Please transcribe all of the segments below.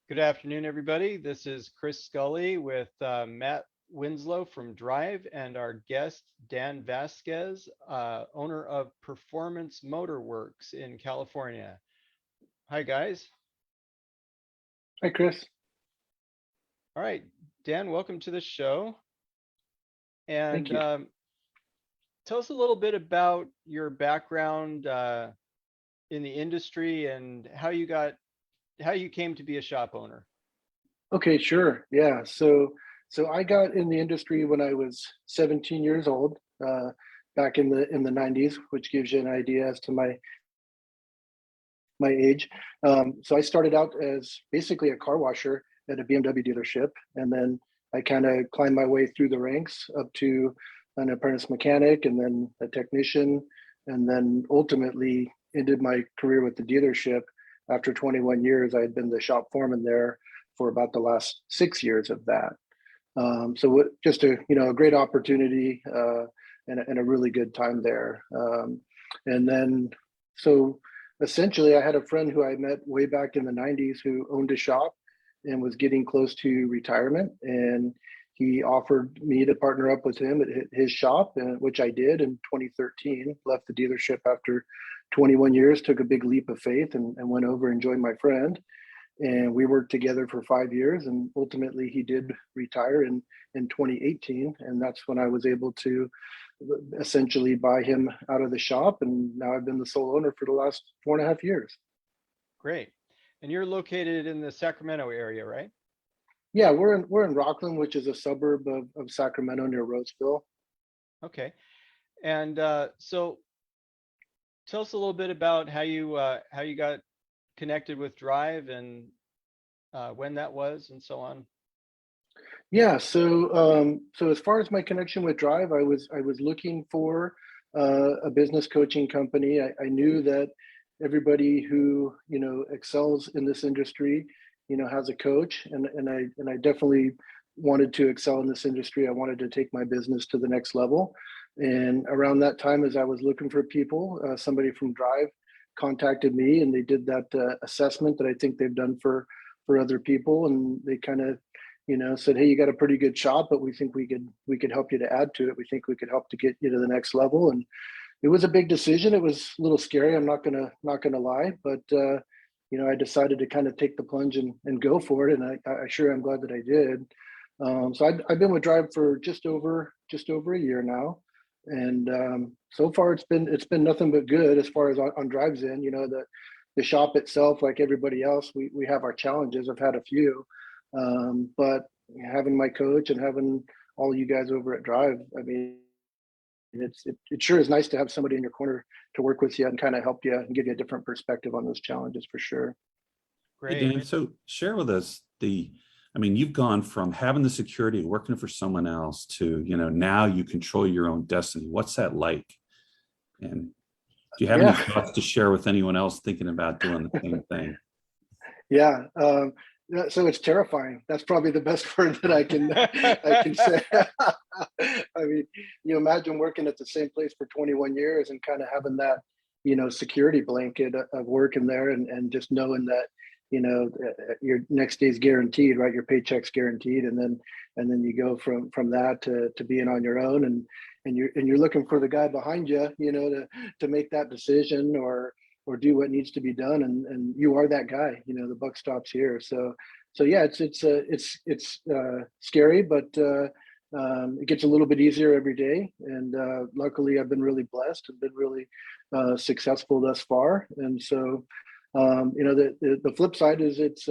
Good afternoon, everybody. This is Chris Scully with Matt Winslow from Drive and our guest, Dan Vasquez, owner of Performance Motor Works in California. Hi, guys. Hi, Chris. All right, Dan, welcome to the show. Thank And you. tell us a little bit about your background in the industry and how you came to be a shop owner. Okay, sure. Yeah. So I got in the industry when I was 17 years old, back in the 90s, which gives you an idea as to my age. So I started out as basically a car washer at a BMW dealership, and then I kind of climbed my way through the ranks up to an apprentice mechanic, and then a technician, and then ultimately ended my career with the dealership. After 21 years, I had been the shop foreman there for about the last 6 years of that. Just a great opportunity, and a really good time there. And then so essentially, I had a friend who I met way back in the 90s who owned a shop and was getting close to retirement. And he offered me to partner up with him at his shop, which I did in 2013. Left the dealership after 21 years, took a big leap of faith, and went over and joined my friend. And we worked together for 5 years, and ultimately he did retire in 2018. And that's when I was able to essentially buy him out of the shop. And now I've been the sole owner for the last 4.5 years. Great. And you're located in the Sacramento area, right? Yeah, we're in Rockland, which is a suburb of Sacramento near Roseville. Okay. And so tell us a little bit about how you got connected with Drive and when that was and so on. Yeah, so as far as my connection with Drive, I was looking for a business coaching company. I knew that everybody who excels in this industry, has a coach, and I definitely wanted to excel in this industry. I wanted to take my business to the next level, and around that time, as I was looking for people, somebody from Drive contacted me, and they did that assessment that I think they've done for other people, and they kind of said, hey, you got a pretty good shop, but we think we could help you to add to it. We think we could help to get you to the next level. And it was a big decision. It was a little scary. I'm not gonna lie, but I decided to kind of take the plunge and go for it. And I sure am glad that I did. I've been with Drive for just over a year now, and so far it's been nothing but good as far as on Drive's end. The shop itself, like everybody else, we have our challenges. I've had a few, but having my coach and having all you guys over at Drive, I mean, it sure is nice to have somebody in your corner to work with you and kind of help you and give you a different perspective on those challenges for sure. Hey, Great. Dan, so share with us I mean, you've gone from having the security, working for someone else to, now you control your own destiny. What's that like? And do you have any Yeah, thoughts to share with anyone else thinking about doing the same thing? yeah. Yeah, so it's terrifying. That's probably the best word that I can say. I mean, you imagine working at the same place for 21 years and kind of having that, security blanket of working there, and just knowing that, your next day's guaranteed, right? Your paycheck's guaranteed, and then you go from that to being on your own, and you're looking for the guy behind you, to make that decision or do what needs to be done, and you are that guy. The buck stops here. So yeah, it's scary, but it gets a little bit easier every day, and luckily I've been really blessed and been really successful thus far. And so the flip side is it's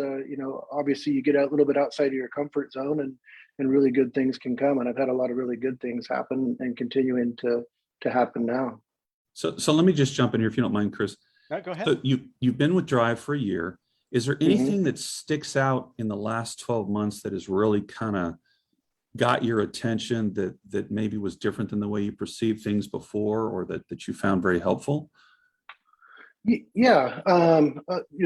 obviously you get a little bit outside of your comfort zone, and really good things can come, and I've had a lot of really good things happen and continuing to happen now. So let me just jump in here if you don't mind, Chris. No, go ahead. So you've been with Drive for a year. Is there Mhm. anything that sticks out in the last 12 months that has really kind of got your attention that maybe was different than the way you perceived things before, or that you found very helpful? Yeah,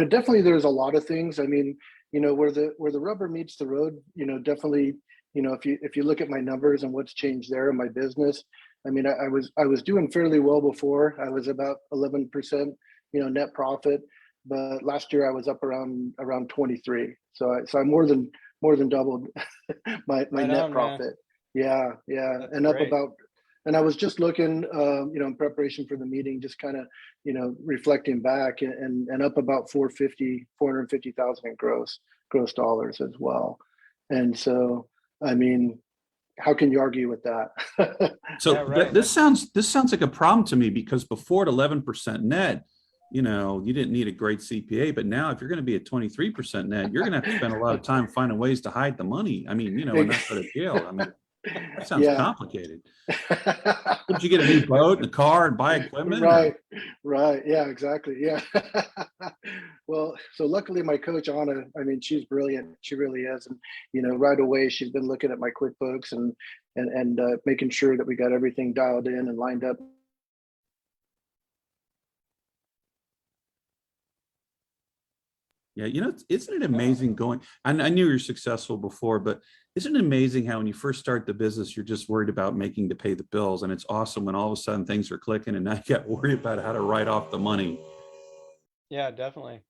definitely. There's a lot of things. I mean, where the rubber meets the road. Definitely. If you look at my numbers and what's changed there in my business, I mean, I was doing fairly well before. I was about 11%, net profit. but last year I was up around 23. So I more than doubled my Right net on, man. profit. Yeah, yeah, That's and up great. about. And I was just looking, in preparation for the meeting, just kind of, reflecting back, and up about 450,000 in gross dollars as well. And so, I mean, how can you argue with that? Yeah, So right. this sounds like a problem to me, because before at 11% net, you didn't need a great CPA, but now if you're going to be at 23% net, you're going to have to spend a lot of time finding ways to hide the money. I mean, and not go to jail. I mean, that sounds Yeah. complicated. Would you get a new boat and a car and buy equipment, or? Right, right. Yeah, exactly. Yeah. Well, so luckily my coach Anna, I mean, she's brilliant. She really is. And, right away she's been looking at my QuickBooks and making sure that we got everything dialed in and lined up. Yeah, isn't it amazing going? I knew you were successful before, but isn't it amazing how when you first start the business, you're just worried about making to pay the bills, and it's awesome when all of a sudden things are clicking, and now you got worried about how to write off the money. Yeah, definitely.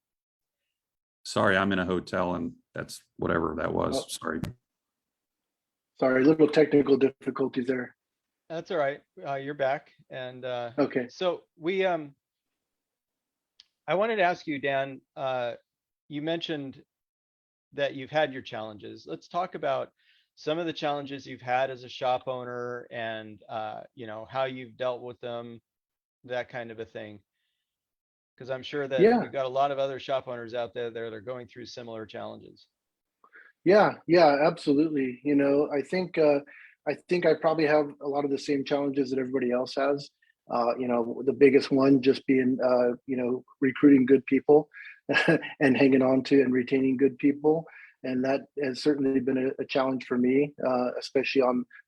Sorry, I'm in a hotel, and that's whatever that Oh, was. Sorry. sorry, little technical difficulties there. That's all right. You're back. And Okay. so I wanted to ask you, Dan, you mentioned that you've had your challenges. Let's talk about some of the challenges you've had as a shop owner, and how you've dealt with them, that kind of a thing. Because I'm sure that Yeah. we've got a lot of other shop owners out there that are going through similar challenges. Yeah, yeah, absolutely. I think I probably have a lot of the same challenges that everybody else has. The biggest one just being, recruiting good people and hanging on to and retaining good people. And that has certainly been a challenge for me, especially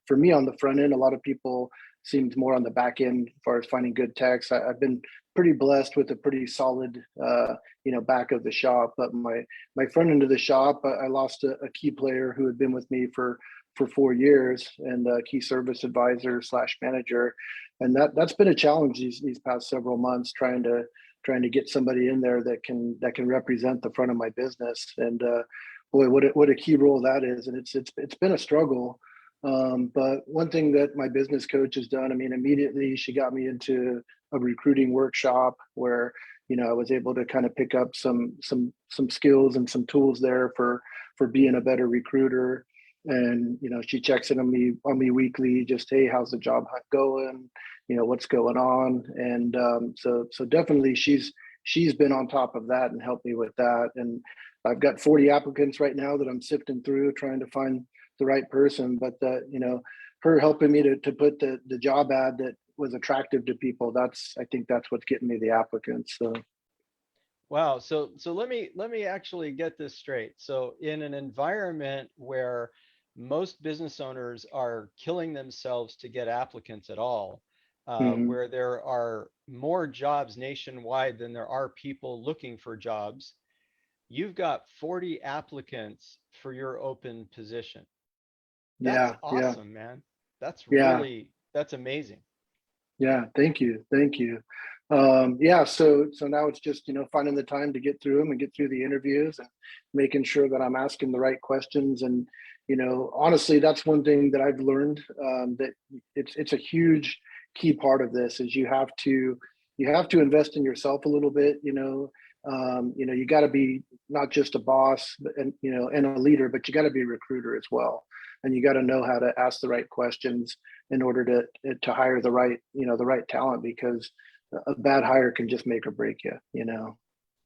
for me on the front end. A lot of people seemed more on the back end as far as finding good techs. I've been pretty blessed with a pretty solid, back of the shop. But my front end of the shop, I lost a key player who had been with me for 4 years, and a key service advisor slash manager, and that's been a challenge these past several months, trying to get somebody in there that can represent the front of my business. And boy, what a key role that is. And it's been a struggle. But one thing that my business coach has done, I mean, immediately she got me into a recruiting workshop where, I was able to kind of pick up some skills and some tools there for being a better recruiter. And she checks in on me weekly, just, hey, how's the job hunt going? What's going on? And so definitely she's been on top of that and helped me with that. And I've got 40 applicants right now that I'm sifting through, trying to find the right person. But her helping me to put the job ad that was attractive to people, I think that's what's getting me the applicants. So Wow. So let me actually get this straight. So in an environment where most business owners are killing themselves to get applicants at all, mhm. where there are more jobs nationwide than there are people looking for jobs, you've got 40 applicants for your open position. That's Yeah, yeah, awesome, man. yeah. That's amazing. Yeah, thank you, thank you. Yeah, so now it's just finding the time to get through them and get through the interviews and making sure that I'm asking the right questions. And honestly, that's one thing that I've learned, that it's a huge key part of this is you have to invest in yourself a little bit. You got to be not just a boss and a leader, but you got to be a recruiter as well, and you got to know how to ask the right questions in order to hire the right talent, because a bad hire can just make or break you.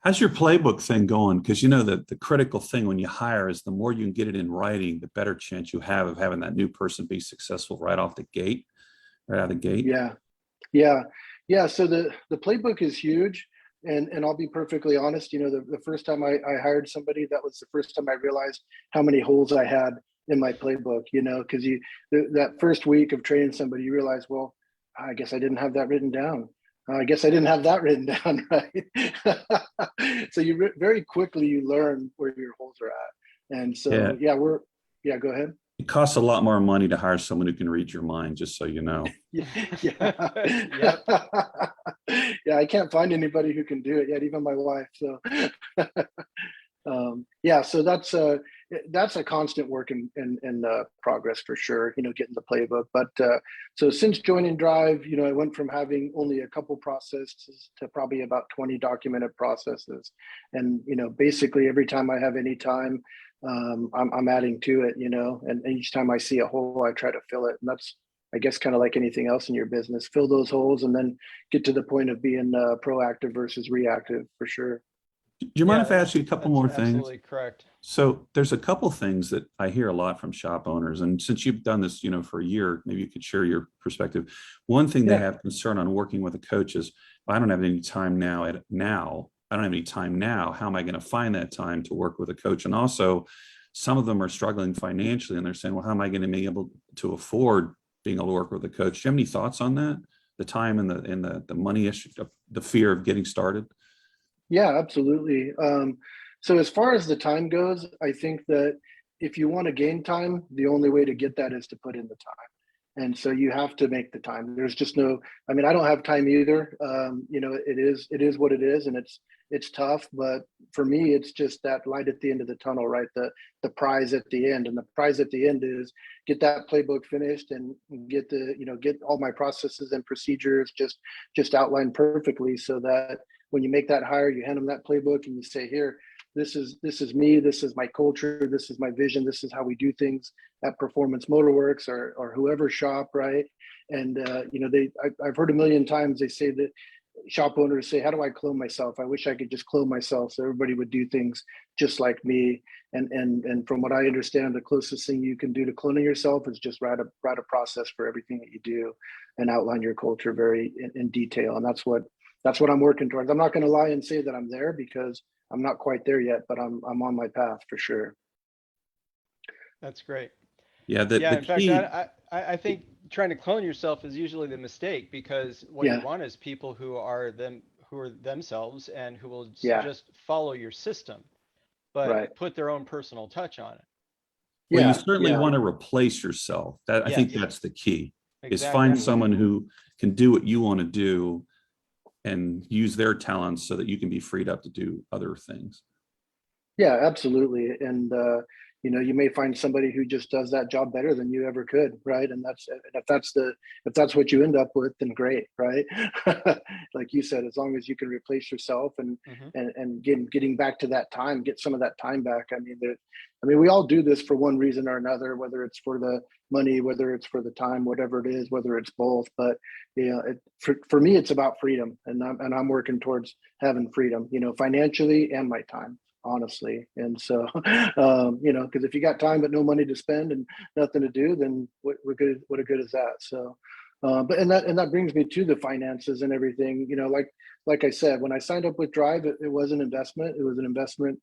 How's your playbook thing going? Because that the critical thing when you hire is the more you can get it in writing, the better chance you have of having that new person be successful right off the gate, right out of the gate. Yeah, yeah, yeah. So the playbook is huge. And I'll be perfectly honest, the first time I hired somebody, that was the first time I realized how many holes I had in my playbook, because that first week of training somebody, you realize, well, I guess I didn't have that written down. I guess I didn't have that written down, right? So very quickly you learn where your holes are at. And Yeah. so, yeah, go ahead. It costs a lot more money to hire someone who can read your mind, just so you know. Yeah. Yep. Yeah, I can't find anybody who can do it yet, even my wife. So yeah, so that's a constant work in progress for sure, getting the playbook. But so since joining Drive, I went from having only a couple processes to probably about 20 documented processes. And basically every time I have any time, I'm adding to it, and each time I see a hole, I try to fill it. And that's, I guess, kind of like anything else in your business, fill those holes and then get to the point of being proactive versus reactive for sure. Do you mind Yeah, if I ask you a couple that's more things? absolutely correct. So there's a couple things that I hear a lot from shop owners, and since you've done this, for a year, maybe you could share your perspective. One thing they Yeah. have concern on working with a coach is, I don't have any time now. I don't have any time now. How am I going to find that time to work with a coach? And also, some of them are struggling financially, and they're saying, well, how am I going to be able to afford being able to work with a coach? Do you have any thoughts on that? The time and the money issue, the fear of getting started? Yeah, absolutely. So as far as the time goes, I think that if you want to gain time, the only way to get that is to put in the time. And so you have to make the time. There's just no, I mean, I don't have time either. It is what it is, and it's tough. But for me, it's just that light at the end of the tunnel, right? The prize at the end, and the prize at the end is get that playbook finished and get all my processes and procedures just outlined perfectly, so that when you make that hire, you hand them that playbook and you say, here, this is me, this is my culture, this is my vision, this is how we do things at Performance Motorworks or whoever shop, right? And I've heard a million times they say that shop owners say, how do I clone myself? I wish I could just clone myself so everybody would do things just like me. And from what I understand, the closest thing you can do to cloning yourself is just write a process for everything that you do and outline your culture very in detail. And that's what I'm working towards. I'm not going to lie and say that I'm there, because I'm not quite there yet, but I'm on my path for sure. That's great. Yeah, the Yeah, in fact, key. I think trying to clone yourself is usually the mistake, because what you Yeah, want is people who are themselves and who will yeah, just follow your system, but right. put their own personal touch on it. Well, you Yeah, certainly yeah, want to replace yourself. That, I think Yes, that's the key, is find exactly. hmm someone who can do what you want to do and use their talents so that you can be freed up to do other things. yeah, absolutely. And you may find somebody who just does that job better than you ever could, right? And if that's what you end up with, then great, right? Like you said, as long as you can replace yourself and Hmm. and and getting back to that time, get some of that time back. I mean, we all do this for one reason or another, whether it's for the money, whether it's for the time, whatever it is, whether it's both. But for me, it's about freedom, and I'm working towards having freedom, financially and my time, honestly. And so, because if you got time but no money to spend and nothing to do, then what good? What a good is that? So, but and that brings me to the finances and everything. Like I said, when I signed up with Drive, it was an investment. It was an investment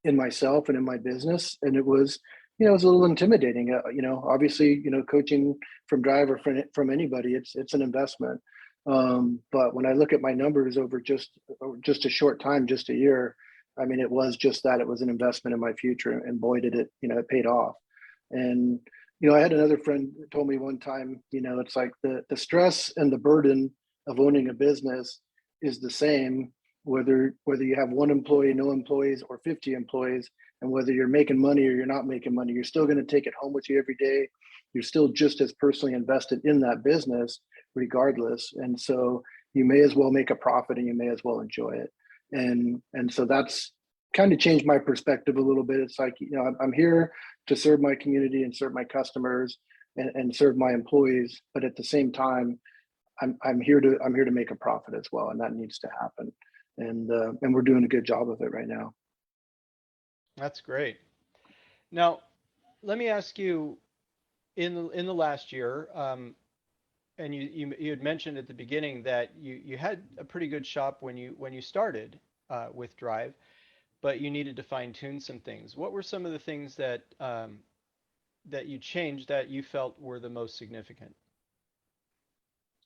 in myself and in my business, and it was a little intimidating. Obviously, coaching from Drive or from anybody, it's an investment. But when I look at my numbers over just a short time, just a year, I mean, it was just that. It was an investment in my future, and boy, did it paid off. And I had another friend who told me one time, it's like the stress and the burden of owning a business is the same, whether you have one employee, no employees, or 50 employees, and whether you're making money or you're not making money, you're still going to take it home with you every day. You're still just as personally invested in that business, regardless. And so you may as well make a profit, and you may as well enjoy it. And so that's kind of changed my perspective a little bit. It's like, I'm here to serve my community and serve my customers and serve my employees, but at the same time, I'm here to make a profit as well, and that needs to happen. And we're doing a good job of it right now. That's great. Now, let me ask you, in the last year, and you had mentioned at the beginning that you had a pretty good shop when you started with Drive, but you needed to fine tune some things. What were some of the things that you changed that you felt were the most significant?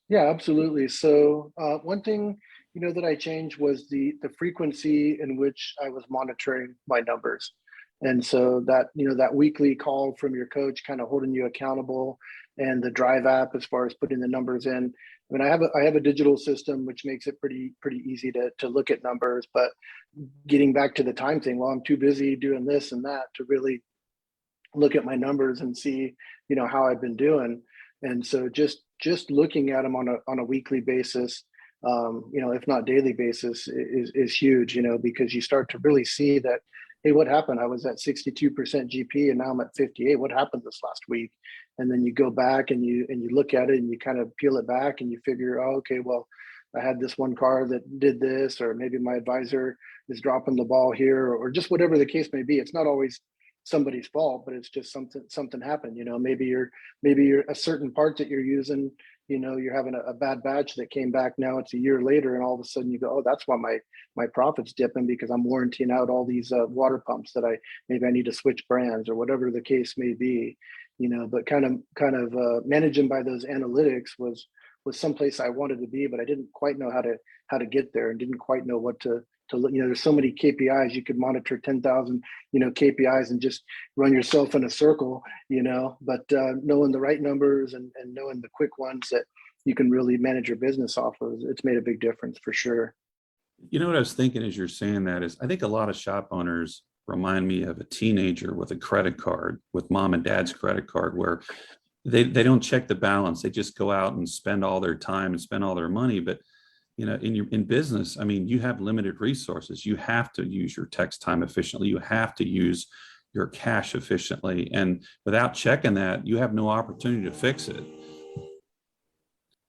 Yeah, absolutely. So one thing that I changed was the frequency in which I was monitoring my numbers. And so that, that weekly call from your coach kind of holding you accountable, and the Drive app as far as putting the numbers in. I mean, I have a digital system which makes it pretty easy to look at numbers, but getting back to the time thing, well, I'm too busy doing this and that to really look at my numbers and see, how I've been doing. And so just looking at them on a weekly basis, if not daily basis, is huge, because you start to really see that, hey, what happened? I was at 62% GP and now I'm at 58. What happened this last week? And then you go back and you look at it and you kind of peel it back and you figure, oh, okay, well, I had this one car that did this, or maybe my advisor is dropping the ball here, or just whatever the case may be. It's not always somebody's fault, but it's just something happened. Maybe you're a certain part that you're using, you're having a bad batch that came back. Now it's a year later, and all of a sudden you go, oh, that's why my profit's dipping, because I'm warranting out all these water pumps that maybe I need to switch brands or whatever the case may be. But kind of managing by those analytics was someplace I wanted to be, but I didn't quite know how to get there, and didn't quite know what to look. There's so many KPIs. You could monitor 10,000 KPIs and just run yourself in a circle, but knowing the right numbers and knowing the quick ones that you can really manage your business off of, it's made a big difference for sure. What I was thinking as you're saying that is, I think a lot of shop owners remind me of a teenager with a credit card, with mom and dad's credit card, where they don't check the balance. They just go out and spend all their time and spend all their money. But in business, I mean, you have limited resources. You have to use your text time efficiently. You have to use your cash efficiently. And without checking that, you have no opportunity to fix it.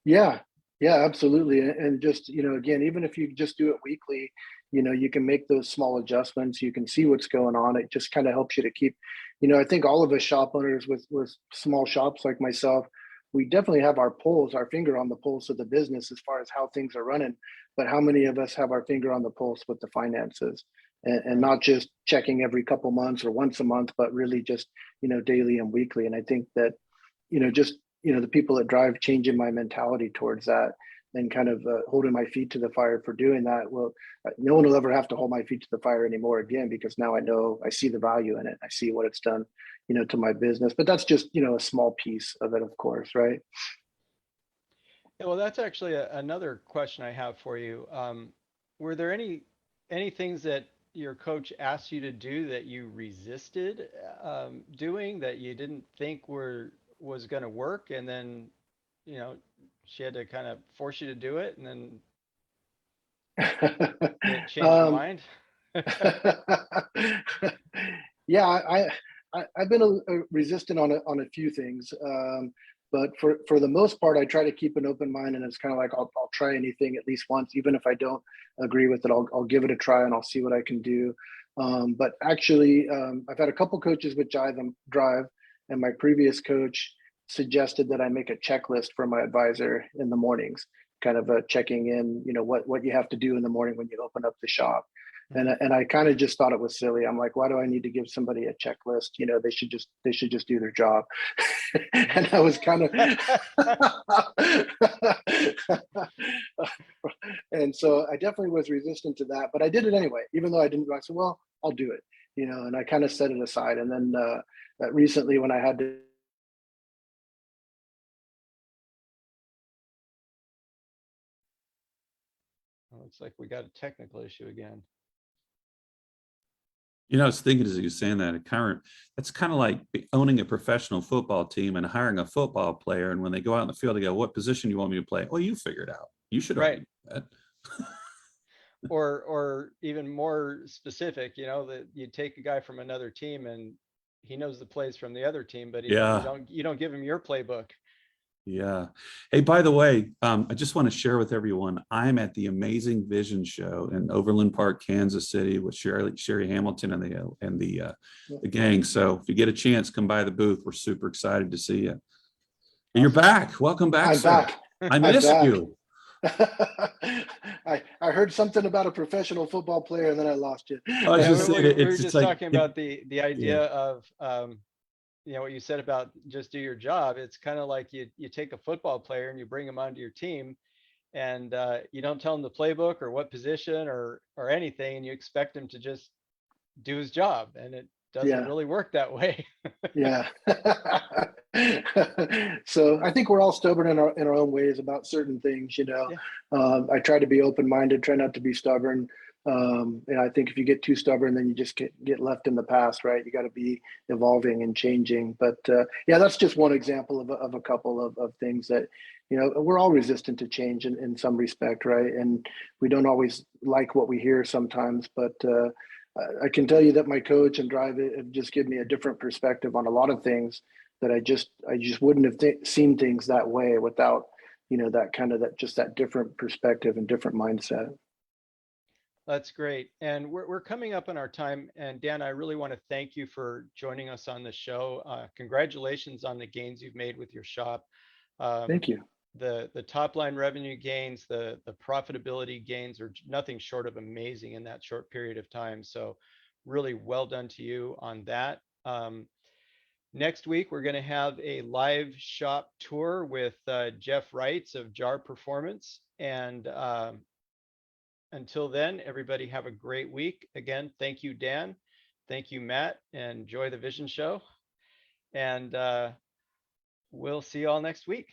Yeah, absolutely. And just, again, even if you just do it weekly, you can make those small adjustments. You can see what's going on. It just kind of helps you to keep, I think all of us shop owners with small shops like myself, we definitely have our finger on the pulse of the business as far as how things are running. But how many of us have our finger on the pulse with the finances, and not just checking every couple months or once a month, but really just, daily and weekly. And I think that, just, the people that Drive, changing my mentality towards that, and kind of holding my feet to the fire for doing that. Well, no one will ever have to hold my feet to the fire anymore again, because now I see the value in it. I see what it's done, to my business. But that's just, a small piece of it, of course, right? Yeah, well, that's actually another question I have for you. Were there any things that your coach asked you to do that you resisted doing, that you didn't think was going to work, and then you know she had to kind of force you to do it, and then it changed your um, mind? yeah, I've been resistant on a few things, but for the most part, I try to keep an open mind, and it's kind of like I'll try anything at least once, even if I don't agree with it. I'll give it a try and I'll see what I can do. But actually, I've had a couple coaches with Drive, and my previous coach suggested that I make a checklist for my advisor in the mornings, kind of checking in, what you have to do in the morning when you open up the shop. And I kind of just thought it was silly. I'm like, why do I need to give somebody a checklist? They should just do their job. And I was kind of, and so I definitely was resistant to that, but I did it anyway, even though I didn't. I said, well, I'll do it, and I kind of set it aside. And then recently, when I had to. Looks like we got a technical issue again. I was thinking as you were saying that, that's kind of like owning a professional football team and hiring a football player. And when they go out in the field, they go, "What position do you want me to play?" "Well, you figure it out. You should Right. already do that." Or even more specific, that you take a guy from another team and he knows the plays from the other team, but Yeah. you don't give him your playbook. Yeah. Hey, by the way, I just want to share with everyone, I'm at the Amazing Vision Show in Overland Park, Kansas City, with Sherry Hamilton and the gang. So if you get a chance, come by the booth. We're super excited to see you. And you're back. Welcome back, I'm sir. back. I missed you. I heard something about a professional football player and then I lost you. I was Yeah, just saying, we were it's just like, talking about the yeah. idea of what you said about just do your job. It's kind of like you take a football player and you bring him onto your team, and you don't tell him the playbook or what position or anything, and you expect him to just do his job, and it doesn't Yeah. really work that way. Yeah. So I think we're all stubborn in our own ways about certain things, you know. Yeah. I try to be open-minded, try not to be stubborn. And I think if you get too stubborn, then you just get left in the past, right? You got to be evolving and changing. But yeah, that's just one example of a couple of things that, you know, we're all resistant to change in some respect, right? And we don't always like what we hear sometimes, but I can tell you that my coach and drive it have just given me a different perspective on a lot of things that I just wouldn't have seen things that way without, you know, that kind of that different perspective and different mindset. That's great. And we're coming up on our time. And Dan, I really want to thank you for joining us on the show. Congratulations on the gains you've made with your shop. Um, Thank you. the top line revenue gains, the profitability gains are nothing short of amazing in that short period of time. So really well done to you on that. Next week, we're going to have a live shop tour with Jeff Wrights of Jar Performance. And until then, everybody have a great week. Again, thank you, Dan. Thank you, Matt, and enjoy the Vision Show. And we'll see you all next week.